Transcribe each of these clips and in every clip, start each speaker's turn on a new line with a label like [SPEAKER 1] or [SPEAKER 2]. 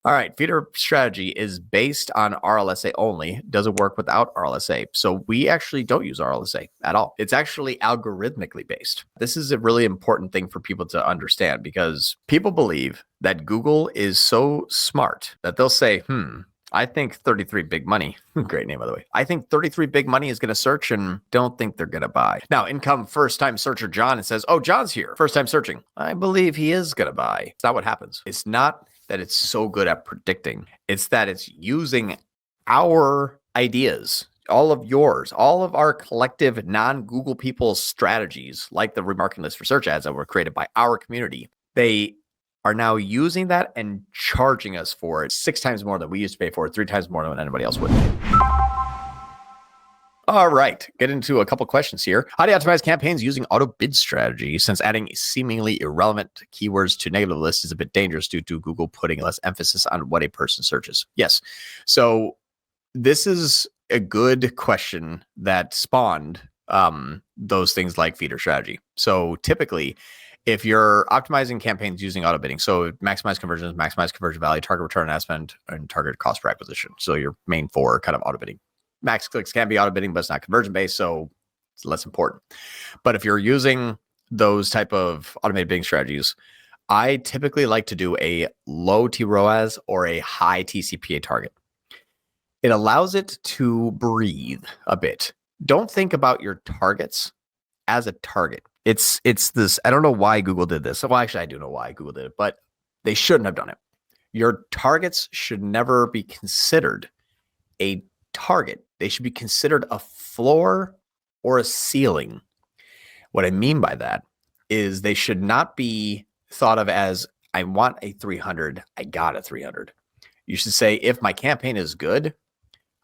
[SPEAKER 1] All right, feeder strategy is based on RLSA only. Doesn't work without RLSA. So we actually don't use RLSA at all. It's actually algorithmically based. This is a really important thing for people to understand because people believe that Google is so smart that they'll say, I think 33 Big Money, great name by the way. I think 33 Big Money is going to search and don't think they're going to buy. Now, in comes first time searcher John and says, oh, John's here. First time searching. I believe he is going to buy. It's not what happens. It's not that it's so good at predicting. It's that it's using our ideas, all of yours, all of our collective non-Google people's strategies, like the remarketing list for search ads that were created by our community. They are now using that and charging us for it 6 times more than we used to pay for it, 3 times more than anybody else would. All right, get into a couple questions here. How do you optimize campaigns using auto bid strategy? Since adding seemingly irrelevant keywords to negative lists is a bit dangerous due to Google putting less emphasis on what a person searches. Yes. So this is a good question that spawned those things like feeder strategy. So typically, if you're optimizing campaigns using auto bidding, so maximize conversions, maximize conversion value, target return on ad spend, and target cost per acquisition. So your main 4 kind of auto bidding. Max clicks can be auto bidding, but it's not conversion based, so it's less important. But if you're using those type of automated bidding strategies, I typically like to do a low TROAS or a high TCPA target. It allows it to breathe a bit. Don't think about your targets as a target. It's this, I don't know why Google did this. Well, actually, I do know why Google did it, but they shouldn't have done it. Your targets should never be considered a target. They should be considered a floor or a ceiling. What I mean by that is they should not be thought of as, I want a 300, I got a 300. You should say, if my campaign is good,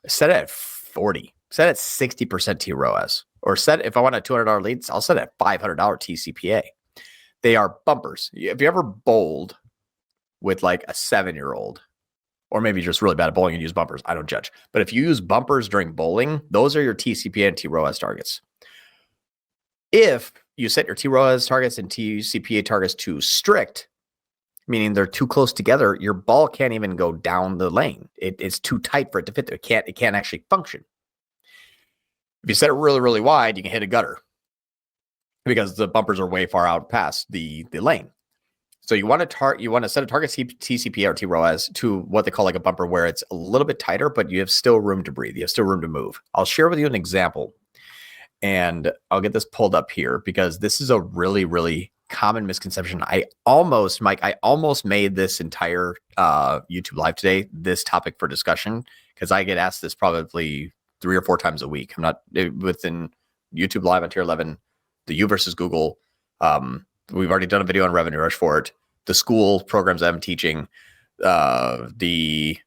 [SPEAKER 1] set it at 40, set it at 60% TROAS, or set, if I want a $200 lead, I'll set it at $500 TCPA. They are bumpers. If you ever bowled with like a 7-year-old, or maybe you're just really bad at bowling and use bumpers, I don't judge. But if you use bumpers during bowling, those are your TCPA and TROAS targets. If you set your TROAS targets and TCPA targets too strict, meaning they're too close together, your ball can't even go down the lane. It's too tight for it to fit there. It can't actually function. If you set it really, really wide, you can hit a gutter because the bumpers are way far out past the lane. So you want to set a target TCP or TROAS to what they call like a bumper, where it's a little bit tighter, but you have still room to breathe. You have still room to move. I'll share with you an example, and I'll get this pulled up here because this is a really, really common misconception. Mike, I almost made this entire YouTube live today this topic for discussion because I get asked this probably 3 or 4 times a week. I'm not within YouTube live on tier 11, the U versus Google. We've already done a video on Revenue Rush for it. The school programs I'm teaching, the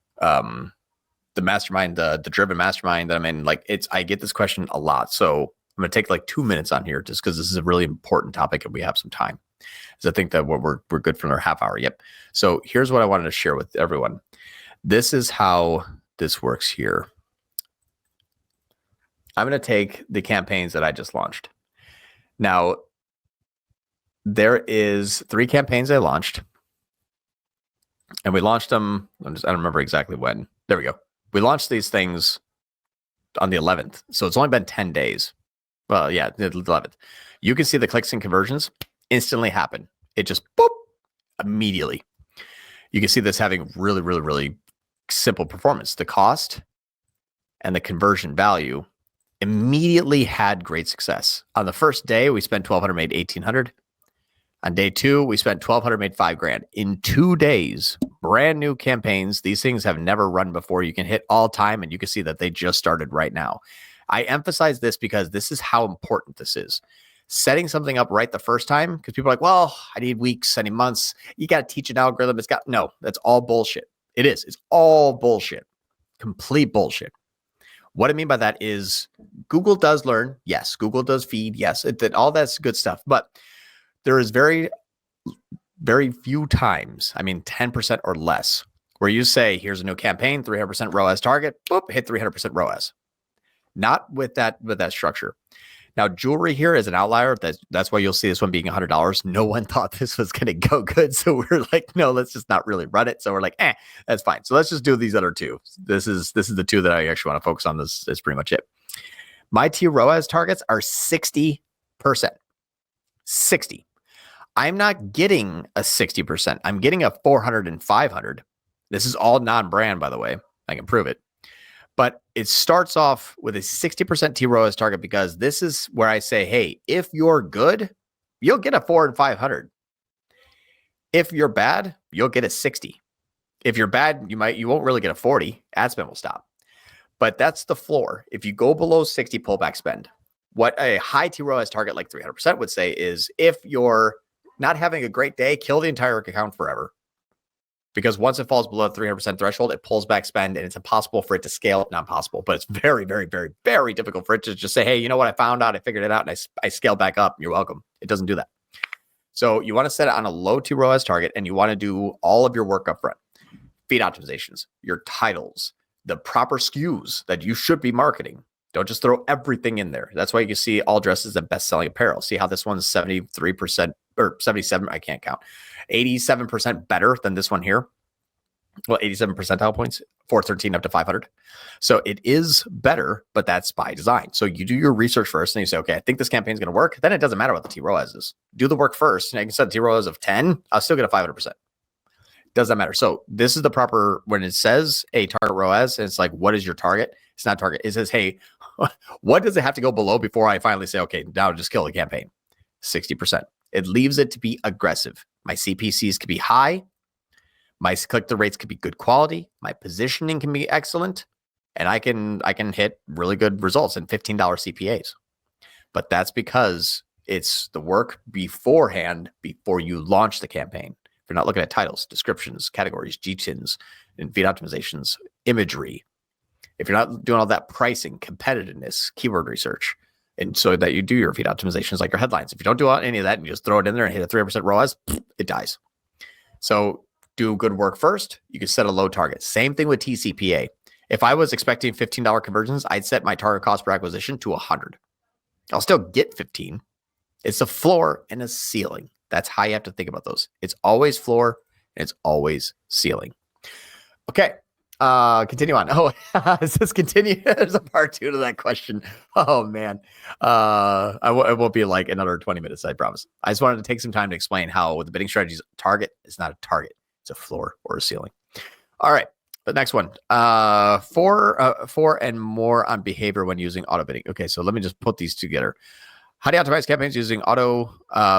[SPEAKER 1] mastermind, the driven mastermind that I'm in, I get this question a lot. So I'm going to take like 2 minutes on here just because this is a really important topic and we have some time. So I think that we're good for another half hour. Yep. So here's what I wanted to share with everyone. This is how this works here. I'm going to take the campaigns that I just launched. Now, there is 3 campaigns I launched, and we launched them. I don't remember exactly when. There we go. We launched these things on the 11th. So it's only been 10 days. Well, yeah, the 11th. You can see the clicks and conversions instantly happen. It just boop, immediately. You can see this having really, really, really simple performance. The cost and the conversion value immediately had great success. On the first day, we spent $1,200, made $1,800. On day 2, we spent $1,200, made $5,000 in 2 days. Brand new campaigns. These things have never run before. You can hit all time, and you can see that they just started right now. I emphasize this because this is how important this is. Setting something up right the first time, because people are like, well, I need weeks, I need months. You got to teach an algorithm. No, that's all bullshit. It is. It's all bullshit. Complete bullshit. What I mean by that is Google does learn. Yes. Google does feed. Yes. All that's good stuff. But there is very, very few times, 10% or less, where you say, here's a new campaign, 300% ROAS target, boop, hit 300% ROAS. Not with that structure. Now, jewelry here is an outlier. That's why you'll see this one being $100. No one thought this was going to go good. So we're like, no, let's just not really run it. So we're like, that's fine. So let's just do these other two. This is the two that I actually want to focus on. This is pretty much it. My T ROAS targets are 60%. 60. I'm not getting a 60%. I'm getting a 400 and 500. This is all non-brand, by the way. I can prove it. But it starts off with a 60% T ROAS target because this is where I say, hey, if you're good, you'll get a 4 and 500. If you're bad, you'll get a 60. If you're bad, you won't really get a 40. Ad spend will stop. But that's the floor. If you go below 60 pullback spend, what a high T ROAS target like 300% would say is if you're not having a great day, kill the entire account forever. Because once it falls below the 300% threshold, it pulls back spend and it's impossible for it to scale. Not possible, but it's very, very, very, very difficult for it to just say, hey, you know what? I found out, I figured it out, and I scaled back up. You're welcome. It doesn't do that. So you want to set it on a low T ROAS target and you want to do all of your work up front. Feed optimizations, your titles, the proper SKUs that you should be marketing. Don't just throw everything in there. That's why you see all dresses and best-selling apparel. See how this one's 73% or 77, I can't count, 87% better than this one here. Well, 87 percentile points, 413 up to 500. So it is better, but that's by design. So you do your research first and you say, okay, I think this campaign is going to work. Then it doesn't matter what the T ROAS is. Do the work first. And I can set a T ROAS of 10. I'll still get a 500%. Doesn't matter. So this is the proper, when it says a target ROAS, it's like, what is your target? It's not target. It says, hey, what does it have to go below before I finally say, okay, now just kill the campaign? 60%. It leaves it to be aggressive. My CPCs could be high. My click-through rates could be good quality. My positioning can be excellent. And I can hit really good results in $15 CPAs. But that's because it's the work beforehand before you launch the campaign. If you're not looking at titles, descriptions, categories, GTINs, and feed optimizations, imagery. If you're not doing all that pricing, competitiveness, keyword research, and so that you do your feed optimizations like your headlines. If you don't do any of that and you just throw it in there and hit a 300% ROAS, it dies. So do good work first. You can set a low target. Same thing with TCPA. If I was expecting $15 conversions, I'd set my target cost per acquisition to 100. I'll still get 15. It's a floor and a ceiling. That's how you have to think about those. It's always floor and it's always ceiling. Okay. Continue on. Oh, does this continue? There's a part 2 to that question. Oh man. It won't be like another 20 minutes, I promise. I just wanted to take some time to explain how with the bidding strategies, target is not a target. It's a floor or a ceiling. All right. The next one, for and more on behavior when using auto bidding. Okay. So let me just put these together. How do you optimize campaigns using auto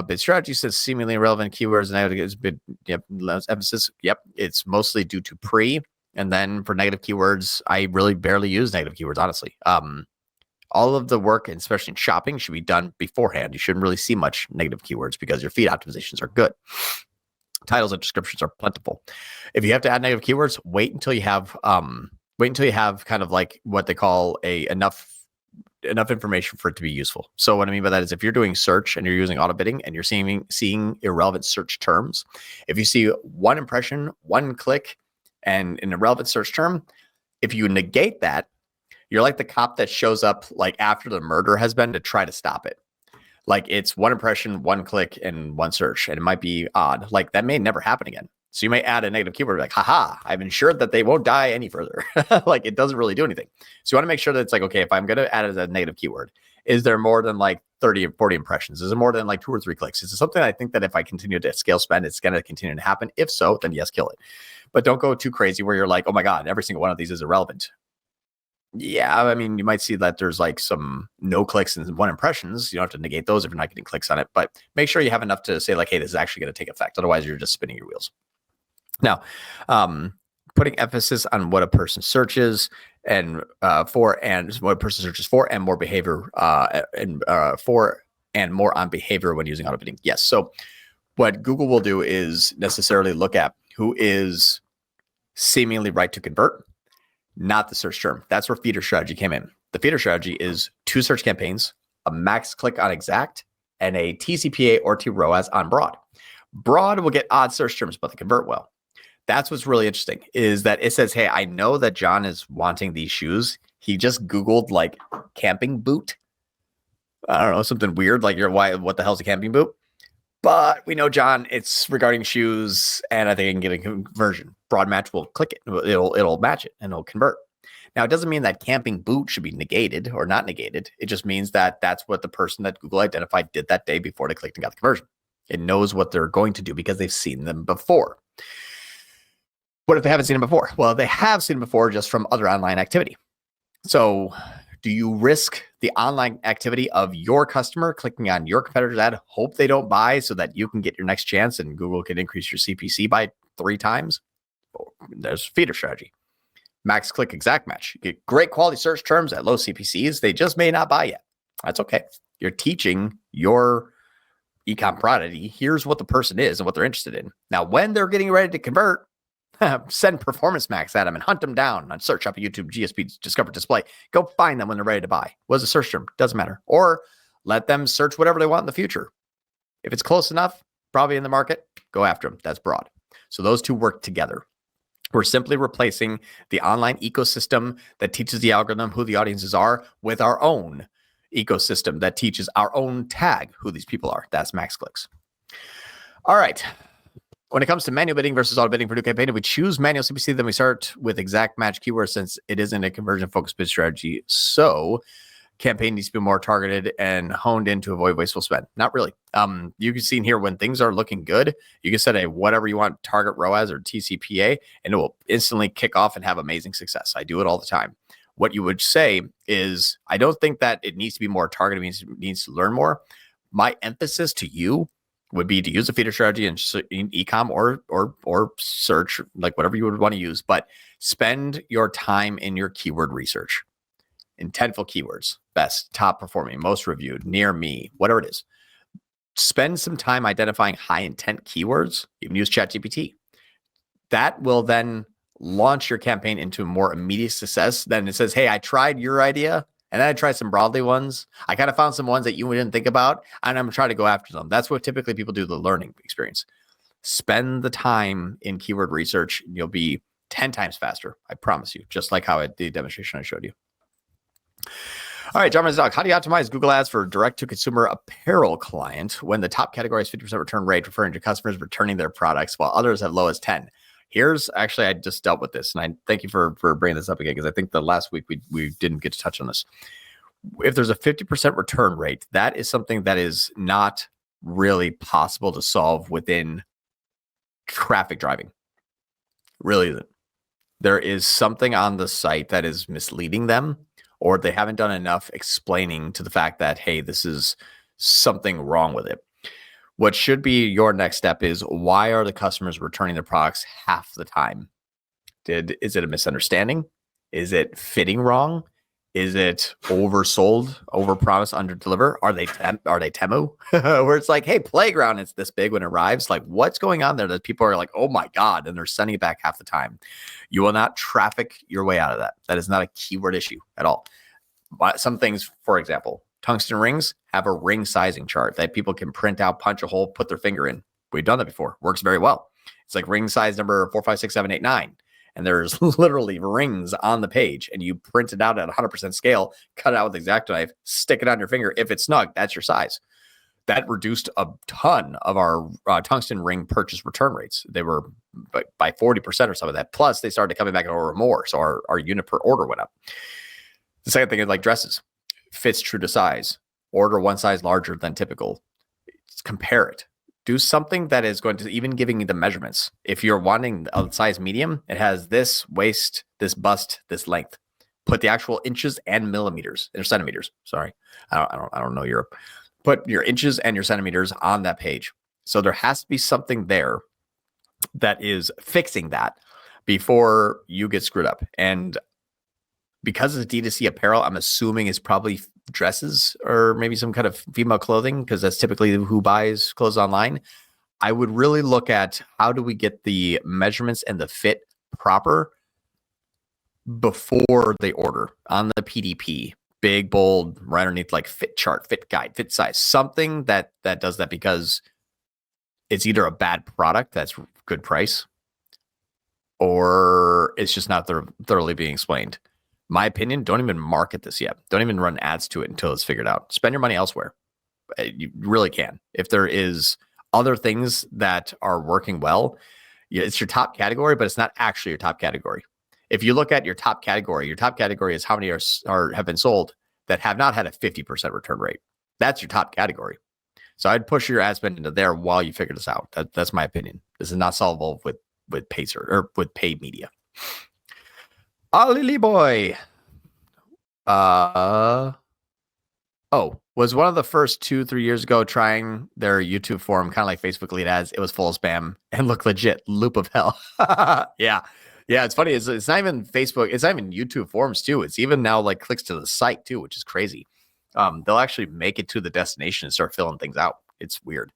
[SPEAKER 1] bid strategy? Says seemingly irrelevant keywords and bid. Yep. Emphasis. Yep. It's mostly due to pre. And then for negative keywords, I really barely use negative keywords, honestly. All of the work, and especially in shopping, should be done beforehand. You shouldn't really see much negative keywords because your feed optimizations are good. Titles and descriptions are plentiful. If you have to add negative keywords, wait until you have kind of like what they call enough information for it to be useful. So what I mean by that is if you're doing search and you're using auto bidding and you're seeing irrelevant search terms, if you see one impression, one click, and an irrelevant search term, if you negate that, you're like the cop that shows up like after the murder has been to try to stop it. Like it's one impression, one click, and one search, and it might be odd. Like that may never happen again. So you may add a negative keyword like, haha, I've ensured that they won't die any further. Like it doesn't really do anything. So you want to make sure that it's like, okay, if I'm going to add it as a negative keyword, is there more than like 30 or 40 impressions? Is it more than like 2 or 3 clicks? Is it something I think that if I continue to scale spend, it's going to continue to happen? If so, then yes, kill it. But don't go too crazy where you're like, oh my God, every single one of these is irrelevant. Yeah, I mean, you might see that there's like some no clicks and 1 impressions. You don't have to negate those if you're not getting clicks on it, but make sure you have enough to say like, hey, this is actually going to take effect. Otherwise, you're just spinning your wheels. Now, putting emphasis on what a person searches and for, and what a person searches for, and more behavior for and more on behavior when using auto bidding. Yes. So what Google will do is necessarily look at who is seemingly right to convert, not the search term. That's where feeder strategy came in. The feeder strategy is 2 search campaigns, a max click on exact, and a TCPA or T ROAS on broad. Broad will get odd search terms, but they convert well. That's what's really interesting is that it says, hey, I know that John is wanting these shoes. He just Googled like camping boot. I don't know, something weird like what the hell's a camping boot? But we know, John, it's regarding shoes, and I think I can get a conversion. Broad match will click it. It'll match it, and it'll convert. Now, it doesn't mean that camping boot should be negated or not negated. It just means that that's what the person that Google identified did that day before they clicked and got the conversion. It knows what they're going to do because they've seen them before. What if they haven't seen them before? Well, they have seen them before just from other online activity. So do you risk the online activity of your customer clicking on your competitor's ad, hope they don't buy so that you can get your next chance and Google can increase your CPC by 3 times? There's feeder strategy. Max click exact match. You get great quality search terms at low CPCs. They just may not buy yet. That's okay. You're teaching your e-com prodigy. Here's what the person is and what they're interested in. Now, when they're getting ready to convert, send Performance Max at them and hunt them down on search up a YouTube GSP Discover Display. Go find them when they're ready to buy. What's the search term? Doesn't matter. Or let them search whatever they want in the future. If it's close enough, probably in the market, go after them. That's broad. So those two work together. We're simply replacing the online ecosystem that teaches the algorithm who the audiences are with our own ecosystem that teaches our own tag who these people are. That's max clicks. All right. When it comes to manual bidding versus auto bidding for new campaign, if we choose manual CPC, then we start with exact match keywords since it isn't a conversion-focused bid strategy. So campaign needs to be more targeted and honed in to avoid wasteful spend. Not really. You can see in here when things are looking good, you can set a whatever you want target ROAS or TCPA, and it will instantly kick off and have amazing success. I do it all the time. What you would say is, I don't think that it needs to be more targeted, it needs to learn more. My emphasis to you would be to use a feeder strategy in e-com or search, like whatever you would want to use, but spend your time in your keyword research. Intentful keywords, best, top performing, most reviewed, near me, whatever it is. Spend some time identifying high intent keywords. You can use ChatGPT. That will then launch your campaign into more immediate success. Then it says, hey, I tried your idea. And then I tried some broadly ones. I kind of found some ones that you didn't think about, and I'm trying to go after them. That's what typically people do, the learning experience. Spend the time in keyword research. And you'll be 10 times faster. I promise you, just like how the demonstration I showed you. All right, John Dog, how do you optimize Google Ads for direct-to-consumer apparel client when the top category is 50% return rate, referring to customers returning their products, while others have low as 10? Here's actually, I just dealt with this, and I thank you for bringing this up again, because I think the last week we didn't get to touch on this. If there's a 50% return rate, that is something that is not really possible to solve within traffic driving. Really isn't. There is something on the site that is misleading them, or they haven't done enough explaining to the fact that, hey, this is something wrong with it. What should be your next step is, why are the customers returning their products half the time? Is it a misunderstanding? Is it fitting wrong? Is it oversold, overpromise, underdeliver? Are they Temu? Where it's like, hey, Playground, it's this big when it arrives. Like, what's going on there that people are like, oh my God, and they're sending it back half the time? You will not traffic your way out of that. That is not a keyword issue at all. But some things, for example, tungsten rings have a ring sizing chart that people can print out, punch a hole, put their finger in. We've done that before. Works very well. It's like ring size number 4, 5, 6, 7, 8, 9. And there's literally rings on the page, and you print it out at 100% scale, cut it out with X-Acto knife, stick it on your finger. If it's snug, that's your size. That reduced a ton of our tungsten ring purchase return rates. They were by 40% or some of that. Plus, they started coming back and order more. So our unit per order went up. The second thing is like dresses. Fits true to size. Order one size larger than typical. Compare it. Do something that is going to even giving you the measurements. If you're wanting a size medium, it has this waist, this bust, this length. Put the actual inches and millimeters or centimeters. Sorry, I don't know Europe. Put your inches and your centimeters on that page. So there has to be something there that is fixing that before you get screwed up. And because it's D2C apparel, I'm assuming it's probably dresses or maybe some kind of female clothing, because that's typically who buys clothes online. I would really look at, how do we get the measurements and the fit proper before they order on the PDP, big, bold, right underneath, like fit chart, fit guide, fit size, something that does that, because it's either a bad product that's good price, or it's just not thoroughly being explained. My opinion, don't even market this yet. Don't even run ads to it until it's figured out. Spend your money elsewhere. You really can. If there is other things that are working well, it's your top category, but it's not actually your top category. If you look at your top category is how many have been sold that have not had a 50% return rate. That's your top category. So I'd push your ad spend into there while you figure this out. That's my opinion. This is not solvable with paid or with paid media. Lily Boy. Was one of the first 2-3 years ago trying their YouTube forum, kind of like Facebook lead ads. It was full of spam and looked legit. Loop of hell. Yeah. It's funny. It's not even Facebook. It's not even YouTube forums too. It's even now like clicks to the site too, which is crazy. They'll actually make it to the destination and start filling things out. It's weird.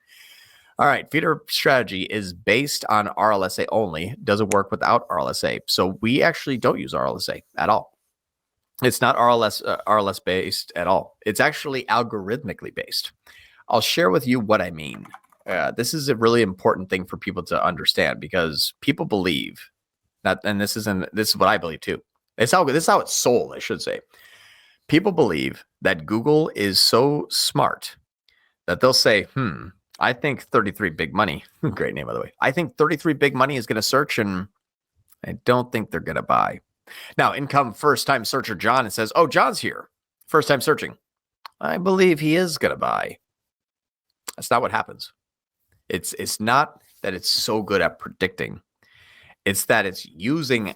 [SPEAKER 1] All right. Feeder strategy is based on RLSA only. Doesn't work without RLSA. So we actually don't use RLSA at all. It's not RLS based at all. It's actually algorithmically based. I'll share with you what I mean. This is a really important thing for people to understand because people believe that, and this is what I believe too. This is how it's sold, I should say. People believe that Google is so smart that they'll say, I think 33 Big Money, great name by the way. I think 33 Big Money is going to search and I don't think they're going to buy. Now, in comes first-time searcher John and says, oh, John's here. First time searching. I believe he is going to buy. That's not what happens. It's not that it's so good at predicting. It's that it's using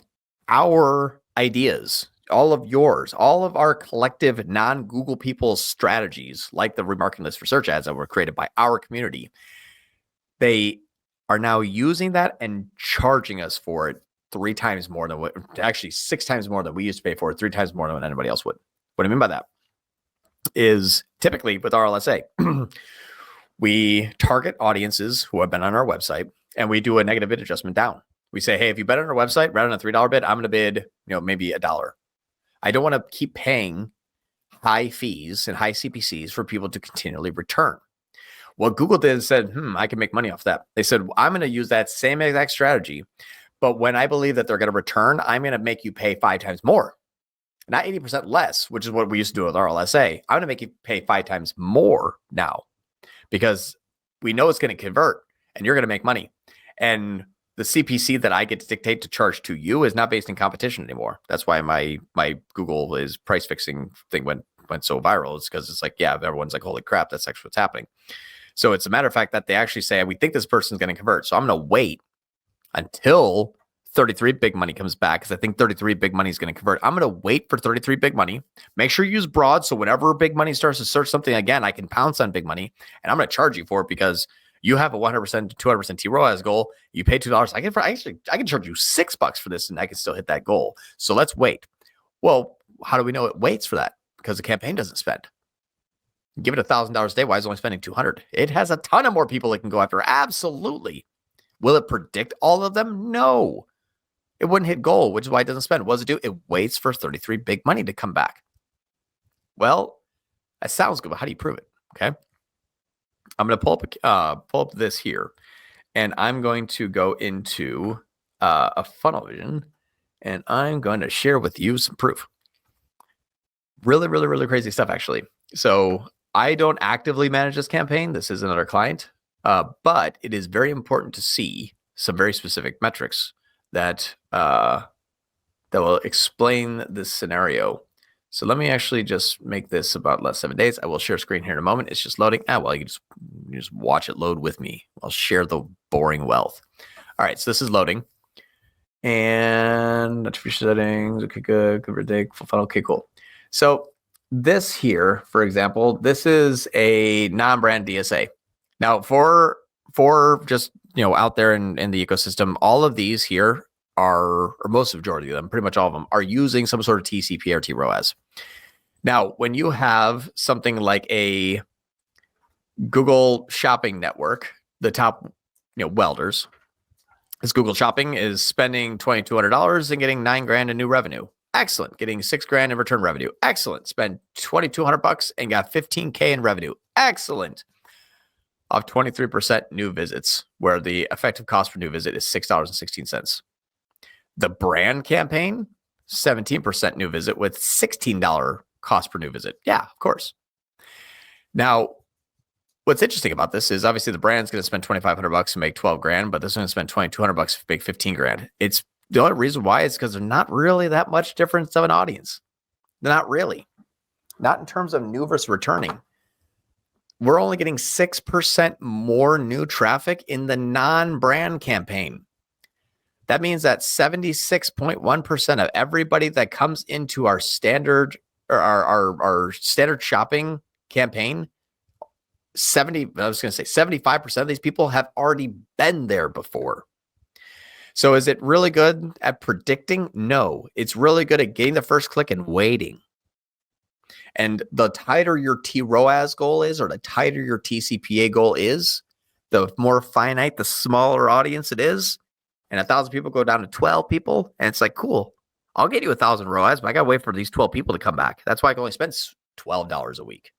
[SPEAKER 1] our ideas, all of yours, all of our collective non-Google people's strategies, like the remarketing list for search ads that were created by our community. They are now using that and charging us for it 3 times more than actually 6 times more than we used to pay for it, 3 times more than anybody else would. What I mean by that is typically with RLSA, we target audiences who have been on our website and we do a negative bid adjustment down. We say, hey, if you bet on our website, rather than a $3 bid, I'm going to bid, maybe $1. I don't want to keep paying high fees and high CPCs for people to continually return. What Google did is said, I can make money off that. They said, I'm going to use that same exact strategy. But when I believe that they're going to return, I'm going to make you pay 5 times more, not 80% less, which is what we used to do with RLSA. I'm going to make you pay 5 times more now because we know it's going to convert and you're going to make money. And the CPC that I get to dictate to charge to you is not based in competition anymore. That's why my Google is price fixing thing went so viral. It's because it's like, yeah, everyone's like, holy crap, that's actually what's happening. So it's a matter of fact that they actually say, we think this person's going to convert. So I'm going to wait until 33 Big Money comes back because I think 33 Big Money is going to convert. I'm going to wait for 33 Big Money. Make sure you use broad. So whenever Big Money starts to search something again, I can pounce on Big Money and I'm going to charge you for it because you have a 100% to 200% TROAS goal. You pay $2. I can charge you $6 for this and I can still hit that goal. So let's wait. Well, how do we know it waits for that? Because the campaign doesn't spend. Give it $1,000 a day. Why is it only spending 200? It has a ton of more people it can go after. Absolutely. Will it predict all of them? No. It wouldn't hit goal, which is why it doesn't spend. What does it do? It waits for 33 Big Money to come back. Well, that sounds good, but how do you prove it? Okay. I'm going to pull up this here, and I'm going to go into a funnel vision, and I'm going to share with you some proof. Really, really, really crazy stuff, actually. So I don't actively manage this campaign. This is another client. But it is very important to see some very specific metrics that will explain this scenario. So let me actually just make this about less 7 days. I will share screen here in a moment. It's just loading. Well, you just watch it load with me. I'll share the boring wealth. All right, so this is loading. And attribution settings. Okay, good. Good predict. Full funnel. Okay, cool. So this here, for example, this is a non-brand DSA. Now, for just, out there in the ecosystem, all of these here are, or most majority of them, pretty much all of them, are using some sort of TCP or TROAS. Now, when you have something like a Google Shopping Network, the top, welders, this Google Shopping is spending $2,200 and getting $9,000 in new revenue. Excellent. Getting $6,000 in return revenue. Excellent. Spend $2,200 and got $15,000 in revenue. Excellent. Of 23% new visits, where the effective cost per new visit is $6.16. The brand campaign 17% new visit with $16 cost per new visit. Yeah, of course. Now, what's interesting about this is obviously the brand's going to spend $2,500 to make 12 grand, but this one's going to spend $2,200 to make 15 grand. It's the only reason why is because they're not really that much difference of an audience. They're not really. Not in terms of new versus returning. We're only getting 6% more new traffic in the non-brand campaign. That means that 76.1% of everybody that comes into our standard or our standard shopping campaign, 75% of these people have already been there before. So is it really good at predicting? No, it's really good at getting the first click and waiting. And the tighter your TROAS goal is, or the tighter your TCPA goal is, the more finite, the smaller audience it is. And 1,000 people go down to 12 people. And it's like, cool, I'll get you 1,000 ROAS, but I got to wait for these 12 people to come back. That's why I can only spend $12 a week.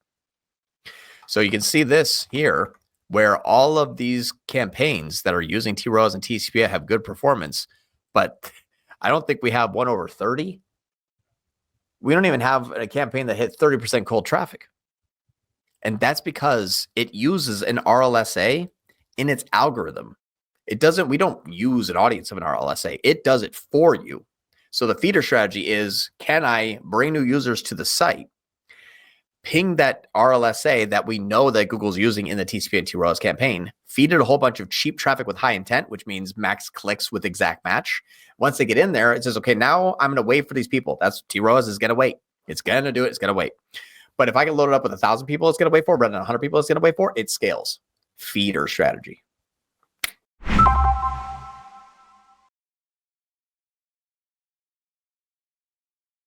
[SPEAKER 1] So you can see this here, where all of these campaigns that are using TROAS and TCPA have good performance, but I don't think we have 1/30. We don't even have a campaign that hit 30% cold traffic. And that's because it uses an RLSA in its algorithm. We don't use an audience of an RLSA. It does it for you. So the feeder strategy is, can I bring new users to the site, ping that RLSA that we know that Google's using in the TCPA and TROAS campaign, feed it a whole bunch of cheap traffic with high intent, which means max clicks with exact match. Once they get in there, it says, okay, now I'm going to wait for these people. That's TROAS is going to wait. It's going to do it. It's going to wait. But if I can load it up with 1,000 people, it's going to wait for, rather than 100 people, it's going to wait for, it scales. Feeder strategy.